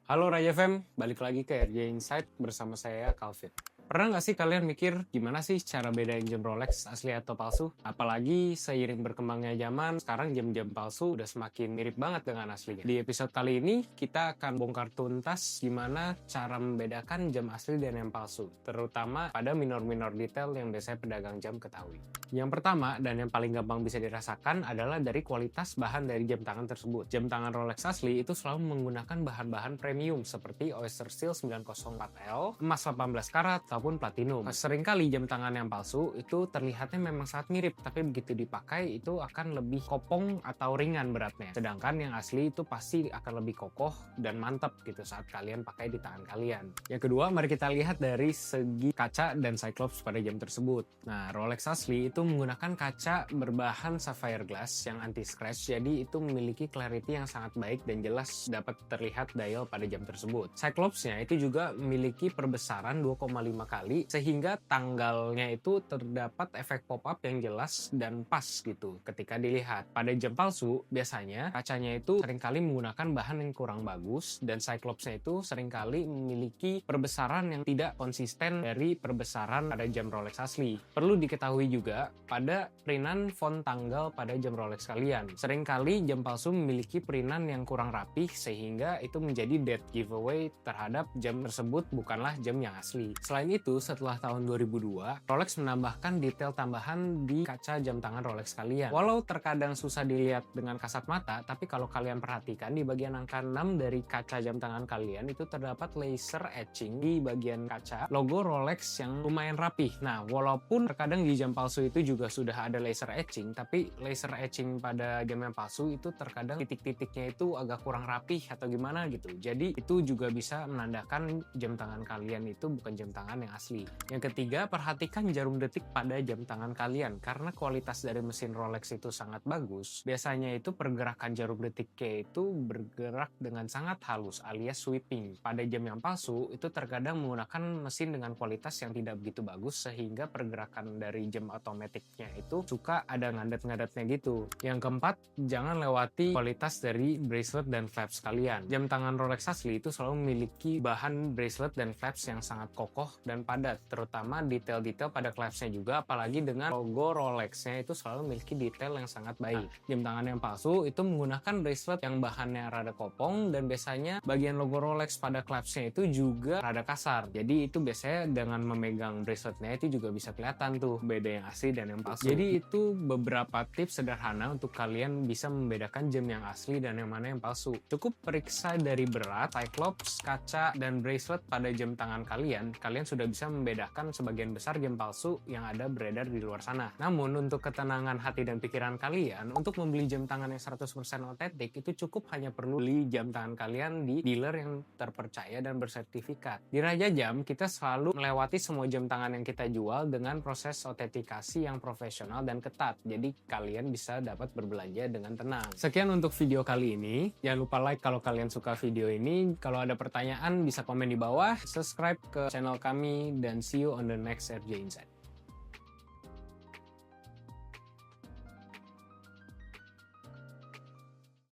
Halo Raja FM, balik lagi ke RJ Insight bersama saya Calvin. Pernah nggak sih kalian mikir gimana sih cara bedain jam Rolex asli atau palsu? Apalagi seiring berkembangnya zaman, sekarang jam-jam palsu udah semakin mirip banget dengan aslinya. Di episode kali ini, kita akan bongkar tuntas gimana cara membedakan jam asli dan yang palsu, terutama pada minor-minor detail yang biasanya pedagang jam ketahui. Yang pertama, dan yang paling gampang bisa dirasakan adalah dari kualitas bahan dari jam tangan tersebut. Jam tangan Rolex asli itu selalu menggunakan bahan-bahan premium seperti Oyster Steel 904L, emas 18 karat, ataupun platinum. Seringkali jam tangan yang palsu itu terlihatnya memang sangat mirip, tapi begitu dipakai itu akan lebih kopong atau ringan beratnya. Sedangkan yang asli itu pasti akan lebih kokoh dan mantap gitu saat kalian pakai di tangan kalian. Yang kedua, mari kita lihat dari segi kaca dan cyclops pada jam tersebut. Nah, Rolex asli itu menggunakan kaca berbahan sapphire glass yang anti-scratch, jadi itu memiliki clarity yang sangat baik dan jelas dapat terlihat dial pada jam tersebut. Cyclops-nya itu juga memiliki perbesaran 2,5 kali, sehingga tanggalnya itu terdapat efek pop-up yang jelas dan pas gitu ketika dilihat. Pada jam palsu, biasanya kacanya itu seringkali menggunakan bahan yang kurang bagus, dan Cyclops-nya itu seringkali memiliki perbesaran yang tidak konsisten dari perbesaran pada jam Rolex asli. Perlu diketahui juga, pada perinan font tanggal pada jam Rolex kalian. Seringkali jam palsu memiliki perinan yang kurang rapih, sehingga itu menjadi dead giveaway terhadap jam tersebut bukanlah jam yang asli. Selain itu, setelah tahun 2002, Rolex menambahkan detail tambahan di kaca jam tangan Rolex kalian. Walau terkadang susah dilihat dengan kasat mata, tapi kalau kalian perhatikan di bagian angka 6 dari kaca jam tangan kalian itu terdapat laser etching di bagian kaca logo Rolex yang lumayan rapih. Nah, walaupun terkadang di jam palsu itu juga sudah ada laser etching, tapi laser etching pada jam yang palsu itu terkadang titik-titiknya itu agak kurang rapih atau gimana gitu. Jadi itu juga bisa menandakan jam tangan kalian itu bukan jam tangan yang asli. Yang ketiga, perhatikan jarum detik pada jam tangan kalian. Karena kualitas dari mesin Rolex itu sangat bagus, biasanya itu pergerakan jarum detiknya itu bergerak dengan sangat halus alias sweeping. Pada jam yang palsu itu terkadang menggunakan mesin dengan kualitas yang tidak begitu bagus, sehingga pergerakan dari jam otomatiknya itu suka ada ngadet-ngadetnya gitu. Yang keempat, jangan lewati kualitas dari bracelet dan flaps kalian. Jam tangan Rolex asli itu selalu memiliki bahan bracelet dan flaps yang sangat kokoh dan padat, terutama detail-detail pada flapsnya juga, apalagi dengan logo Rolex-nya itu selalu memiliki detail yang sangat baik. Jam tangan yang palsu itu menggunakan bracelet yang bahannya rada kopong, dan biasanya bagian logo Rolex pada flapsnya itu juga rada kasar. Jadi itu biasanya dengan memegang braceletnya itu juga bisa kelihatan tuh beda yang asli dan yang palsu. Jadi itu beberapa tips sederhana untuk kalian bisa membedakan jam yang asli dan yang mana yang palsu. Cukup periksa dari berat, cyclops, kaca, dan bracelet pada jam tangan kalian, kalian sudah bisa membedakan sebagian besar jam palsu yang ada beredar di luar sana. Namun untuk ketenangan hati dan pikiran kalian, untuk membeli jam tangan yang 100% otentik itu cukup hanya perlu beli jam tangan kalian di dealer yang terpercaya dan bersertifikat. Di Raja Jam, kita selalu melewati semua jam tangan yang kita jual dengan proses autentikasi yang profesional dan ketat. Jadi kalian bisa dapat berbelanja dengan tenang. Sekian untuk video kali ini. Jangan lupa like kalau kalian suka video ini. Kalau ada pertanyaan bisa komen di bawah. Subscribe ke channel kami dan see you on the next RJ Insight.